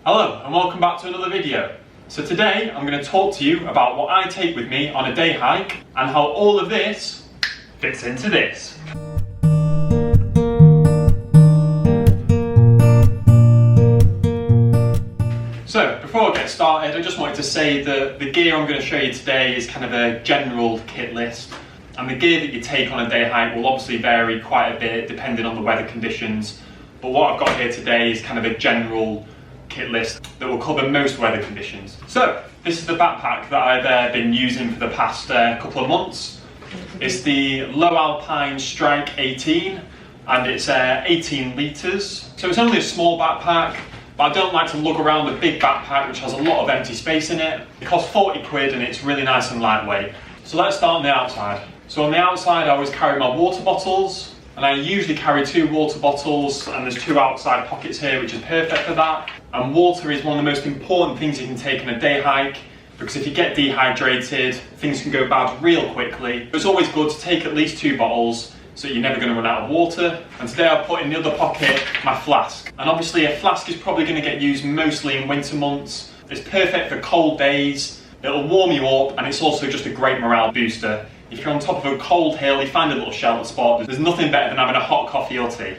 Hello and welcome back to another video. So today I'm going to talk to you about what I take with me on a day hike and how all of this fits into this. So before I get started, I just wanted to say that the gear I'm going to show you today is kind of a general kit list, and the gear that you take on a day hike will obviously vary quite a bit depending on the weather conditions, but what I've got here today is kind of a general kit list that will cover most weather conditions. So this is the backpack that I've been using for the past couple of months. It's the Low Alpine Strike 18 and it's 18 litres. So it's only a small backpack, but I don't like to lug around a big backpack which has a lot of empty space in it. It costs 40 quid and it's really nice and lightweight. So let's start on the outside. So on the outside I always carry my water bottles, and I usually carry 2 water bottles, and there's 2 outside pockets here which is perfect for that. And water is one of the most important things you can take on a day hike, because if you get dehydrated, things can go bad real quickly. It's always good to take at least 2 bottles so you're never going to run out of water. And today I've put in the other pocket my flask. And obviously a flask is probably going to get used mostly in winter months. It's perfect for cold days, it'll warm you up, and it's also just a great morale booster. If you're on top of a cold hill, you find a little sheltered spot, there's nothing better than having a hot coffee or tea.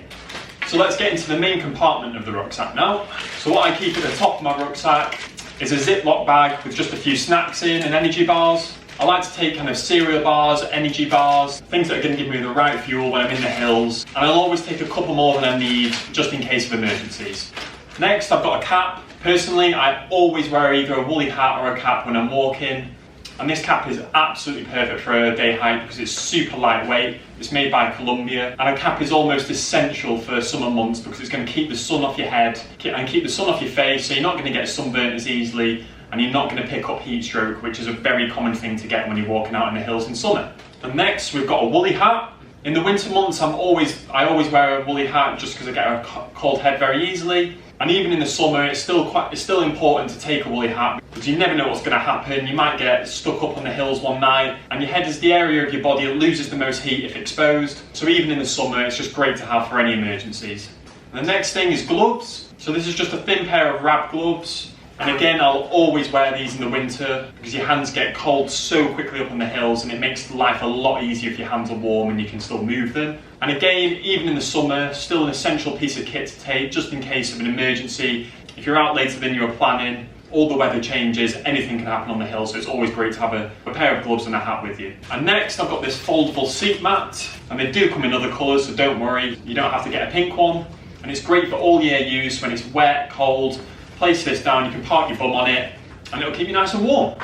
So let's get into the main compartment of the rucksack now. So what I keep at the top of my rucksack is a Ziploc bag with just a few snacks in and energy bars. I like to take kind of cereal bars, energy bars, things that are going to give me the right fuel when I'm in the hills. And I'll always take a couple more than I need just in case of emergencies. Next, I've got a cap. Personally, I always wear either a woolly hat or a cap when I'm walking. And this cap is absolutely perfect for a day hike because it's super lightweight. It's made by Columbia, and a cap is almost essential for summer months because it's going to keep the sun off your head and keep the sun off your face, so you're not going to get sunburnt as easily, and you're not going to pick up heat stroke, which is a very common thing to get when you're walking out in the hills in summer. And next we've got a woolly hat. In the winter months I always wear a woolly hat just because I get a cold head very easily. And even in the summer, it's still important to take a woolly hat because you never know what's going to happen. You might get stuck up on the hills one night, and your head is the area of your body that loses the most heat if exposed. So even in the summer, it's just great to have for any emergencies. And the next thing is gloves. So this is just a thin pair of wrap gloves. And again, I'll always wear these in the winter because your hands get cold so quickly up on the hills, and it makes life a lot easier if your hands are warm and you can still move them. And again, even in the summer, still an essential piece of kit to take just in case of an emergency. If you're out later than you were planning, all the weather changes, anything can happen on the hill, so it's always great to have a pair of gloves and a hat with you. And next I've got this foldable seat mat, and they do come in other colours, so don't worry, you don't have to get a pink one. And it's great for all year use when it's wet, cold. Place this down, you can park your bum on it, and it'll keep you nice and warm.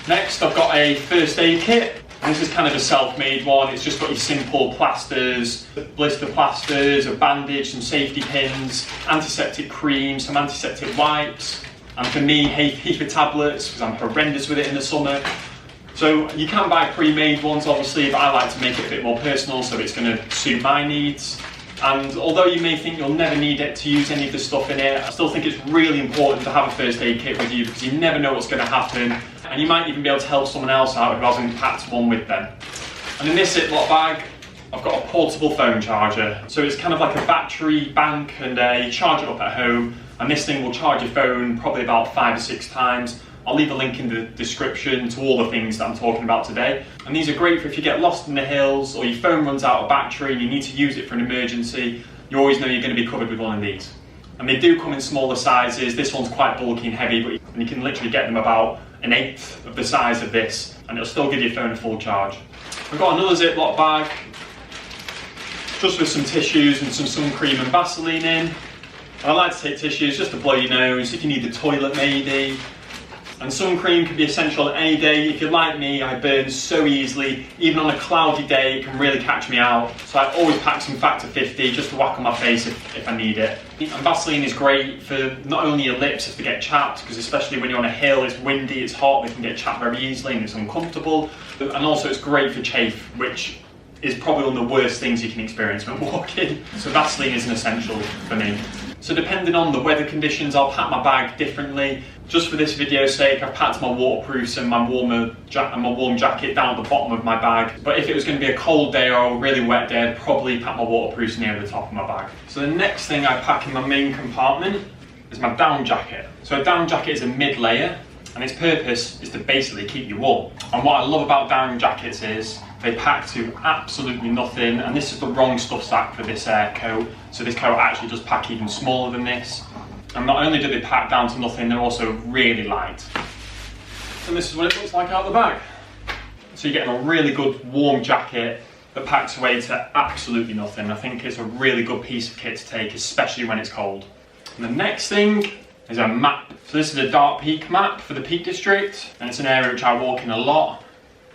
Next I've got a first aid kit. This is kind of a self-made one. It's just got your simple plasters, blister plasters, a bandage, some safety pins, antiseptic cream, some antiseptic wipes, and for me, Heifer tablets, because I'm horrendous with it in the summer. So you can buy pre-made ones obviously, but I like to make it a bit more personal so it's going to suit my needs. And although you may think you'll never need it to use any of the stuff in it, I still think it's really important to have a first aid kit with you because you never know what's going to happen, and you might even be able to help someone else out who hasn't packed one with them. And in this Ziploc bag, I've got a portable phone charger. So it's kind of like a battery bank, and you charge it up at home, and this thing will charge your phone probably about 5 or 6 times. I'll leave a link in the description to all the things that I'm talking about today. And these are great for if you get lost in the hills or your phone runs out of battery and you need to use it for an emergency. You always know you're going to be covered with one of these. And they do come in smaller sizes. This one's quite bulky and heavy, but you can literally get them about 1/8 of the size of this, and it'll still give your phone a full charge. I've got another Ziploc bag, just with some tissues and some sun cream and Vaseline in. And I like to take tissues just to blow your nose, if you need the toilet maybe. And sun cream can be essential any day. If you're like me, I burn so easily. Even on a cloudy day, it can really catch me out. So I always pack some Factor 50 just to whack on my face if I need it. And Vaseline is great for not only your lips if they get chapped, because especially when you're on a hill, it's windy, it's hot, they can get chapped very easily and it's uncomfortable. And also it's great for chafe, which is probably one of the worst things you can experience when walking. So Vaseline is an essential for me. So depending on the weather conditions, I'll pack my bag differently. Just for this video's sake, I've packed my waterproofs and my warm jacket down at the bottom of my bag. But if it was going to be a cold day or a really wet day, I'd probably pack my waterproofs near the top of my bag. So the next thing I pack in my main compartment is my down jacket. So a down jacket is a mid layer, and its purpose is to basically keep you warm. And what I love about down jackets is they pack to absolutely nothing, and this is the wrong stuff sack for this coat. So this coat actually does pack even smaller than this. And not only do they pack down to nothing, they're also really light. And this is what it looks like out the bag. So you're getting a really good warm jacket that packs away to absolutely nothing. I think it's a really good piece of kit to take, especially when it's cold. And the next thing is a map. So this is a Dark Peak map for the Peak District, and it's an area which I walk in a lot.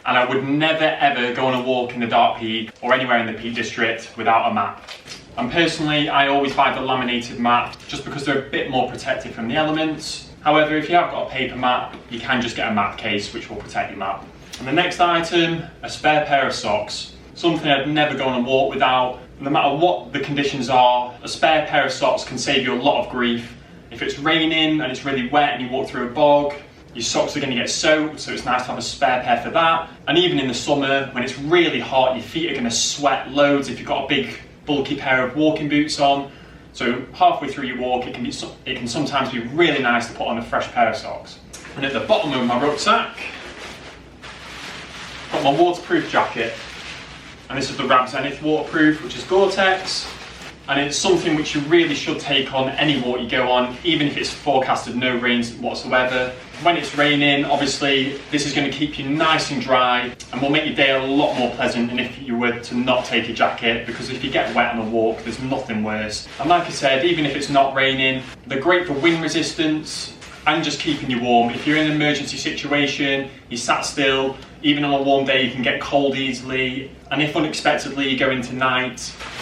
And I would never ever go on a walk in the Dark Peak or anywhere in the Peak District without a map. And personally, I always buy the laminated map just because they're a bit more protected from the elements. However, if you have got a paper map, you can just get a map case which will protect your map. And the next item, a spare pair of socks. Something I'd never go on a walk without. No matter what the conditions are, a spare pair of socks can save you a lot of grief. If it's raining and it's really wet and you walk through a bog, your socks are going to get soaked, so it's nice to have a spare pair for that. And even in the summer, when it's really hot, your feet are going to sweat loads if you've got a big, bulky pair of walking boots on. So halfway through your walk, it can sometimes be really nice to put on a fresh pair of socks. And at the bottom of my rucksack, I've got my waterproof jacket. And this is the Rab Zenith waterproof, which is Gore-Tex. And it's something which you really should take on any walk you go on, even if it's forecasted no rain whatsoever. When it's raining, obviously, this is going to keep you nice and dry and will make your day a lot more pleasant than if you were to not take a jacket, because if you get wet on a walk, there's nothing worse. And like I said, even if it's not raining, they're great for wind resistance and just keeping you warm. If you're in an emergency situation, you sat still, even on a warm day, you can get cold easily. And if unexpectedly you go into night,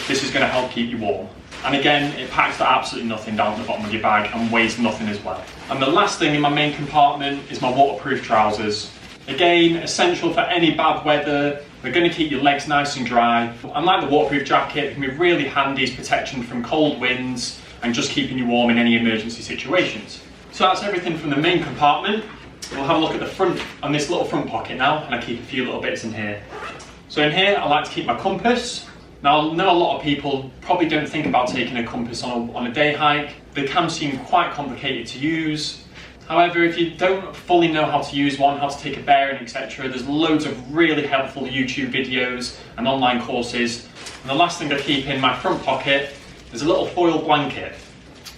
this is going to help keep you warm. And again, it packs to absolutely nothing down at the bottom of your bag and weighs nothing as well. And the last thing in my main compartment is my waterproof trousers. Again, essential for any bad weather. They're going to keep your legs nice and dry. And like the waterproof jacket, it can be really handy as protection from cold winds and just keeping you warm in any emergency situations. So that's everything from the main compartment. We'll have a look at the front on this little front pocket now, and I keep a few little bits in here. So in here, I like to keep my compass. Now, I know a lot of people probably don't think about taking a compass on a day hike. They can seem quite complicated to use. However, if you don't fully know how to use one, how to take a bearing, etc., there's loads of really helpful YouTube videos and online courses. And the last thing I keep in my front pocket is a little foil blanket.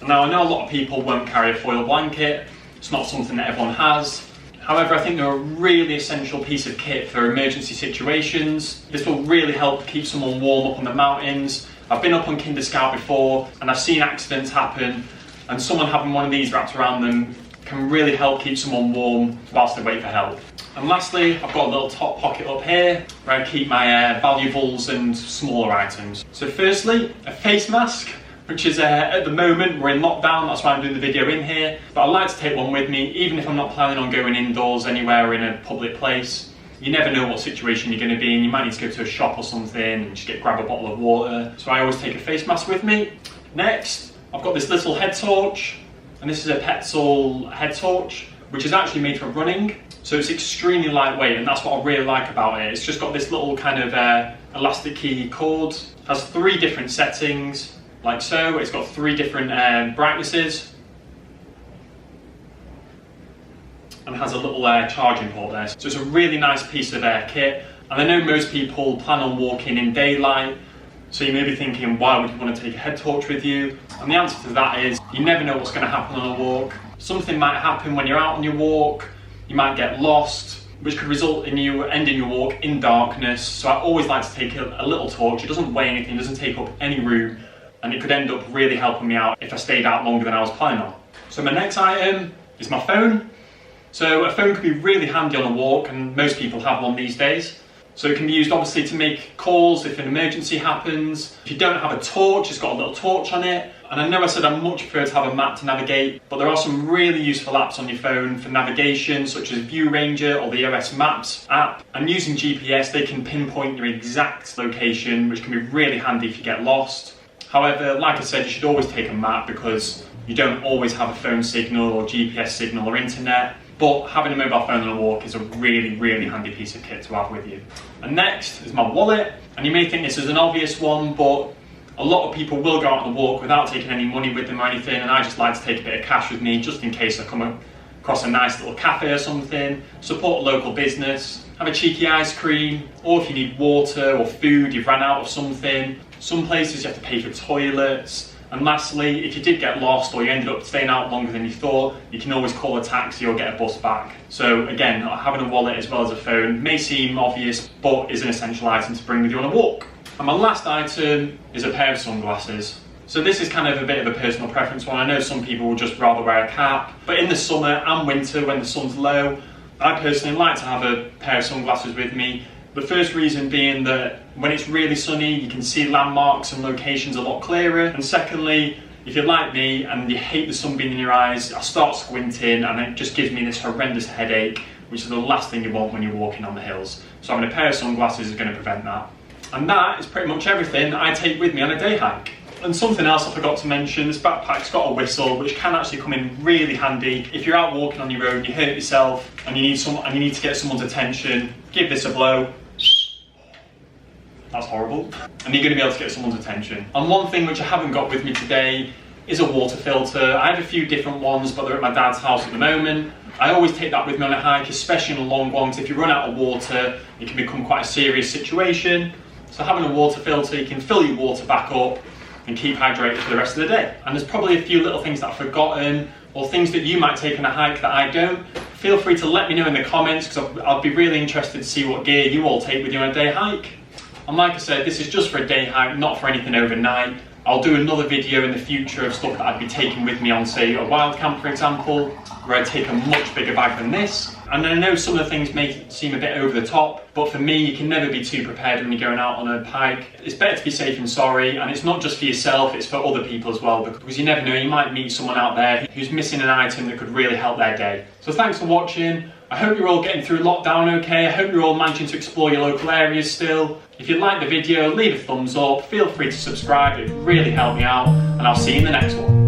Now, I know a lot of people won't carry a foil blanket. It's not something that everyone has. However, I think they're a really essential piece of kit for emergency situations. This will really help keep someone warm up on the mountains. I've been up on Kinder Scout before and I've seen accidents happen, and someone having one of these wrapped around them can really help keep someone warm whilst they wait for help. And lastly, I've got a little top pocket up here where I keep my valuables and smaller items. So firstly, a face mask, which is at the moment we're in lockdown, that's why I'm doing the video in here. But I like to take one with me, even if I'm not planning on going indoors anywhere or in a public place. You never know what situation you're going to be in. You might need to go to a shop or something and just grab a bottle of water. So I always take a face mask with me. Next, I've got this little head torch, and this is a Petzl head torch, which is actually made for running. So it's extremely lightweight, and that's what I really like about it. It's just got this little kind of elastic key cord. It has 3 different settings. Like so. It's got 3 different brightnesses and has a little charging port there. So it's a really nice piece of kit. And I know most people plan on walking in daylight, so you may be thinking, why would you want to take a head torch with you? And the answer to that is, you never know what's going to happen on a walk. Something might happen when you're out on your walk. You might get lost, which could result in you ending your walk in darkness. So I always like to take a little torch. It doesn't weigh anything, it doesn't take up any room. And it could end up really helping me out if I stayed out longer than I was planning on. So my next item is my phone. So a phone can be really handy on a walk, and most people have one these days. So it can be used obviously to make calls if an emergency happens. If you don't have a torch, it's got a little torch on it. And I know I said I much prefer to have a map to navigate, but there are some really useful apps on your phone for navigation, such as View Ranger or the OS Maps app. And using GPS, they can pinpoint your exact location, which can be really handy if you get lost. However, like I said, you should always take a map because you don't always have a phone signal or GPS signal or internet. But having a mobile phone on a walk is a really, really handy piece of kit to have with you. And next is my wallet. And you may think this is an obvious one, but A lot of people will go out on a walk without taking any money with them or anything, and I just like to take a bit of cash with me just in case I come across a nice little cafe or something, support a local business, have a cheeky ice cream, or if you need water or food, you've ran out of something. Some places you have to pay for toilets. And lastly, if you did get lost or you ended up staying out longer than you thought, you can always call a taxi or get a bus back. So again, having a wallet as well as a phone may seem obvious, but is an essential item to bring with you on a walk. And my last item is a pair of sunglasses. So this is kind of a bit of a personal preference one. I know some people will just rather wear a cap, but in the summer and winter when the sun's low, I personally like to have a pair of sunglasses with me. The first reason being that when it's really sunny, you can see landmarks and locations a lot clearer. And secondly, if you're like me and you hate the sun being in your eyes, I start squinting and it just gives me this horrendous headache, which is the last thing you want when you're walking on the hills. So having a pair of sunglasses is going to prevent that. And that is pretty much everything that I take with me on a day hike. And something else I forgot to mention, this backpack's got a whistle which can actually come in really handy. If you're out walking on your own, you hurt yourself and you need to get someone's attention, give this a blow. That's horrible. And you're going to be able to get someone's attention. And one thing which I haven't got with me today is a water filter. I have a few different ones, but they're at my dad's house at the moment. I always take that with me on a hike, especially on the long ones. If you run out of water, it can become quite a serious situation. So having a water filter, you can fill your water back up and keep hydrated for the rest of the day. And there's probably a few little things that I've forgotten, or things that you might take on a hike that I don't. Feel free to let me know in the comments, because I'll be really interested to see what gear you all take with you on a day hike. And like I said, this is just for a day hike, not for anything overnight. I'll do another video in the future of stuff that I'd be taking with me on, say, a wild camp, for example, where I take a much bigger bag than this. And I know some of the things may seem a bit over the top, but for me, you can never be too prepared when you're going out on a hike. It's better to be safe than sorry, and it's not just for yourself, it's for other people as well, because you never know, you might meet someone out there who's missing an item that could really help their day. So thanks for watching. I hope you're all getting through lockdown okay. I hope you're all managing to explore your local areas still. If you liked the video, leave a thumbs up, feel free to subscribe, it really helped me out, and I'll see you in the next one.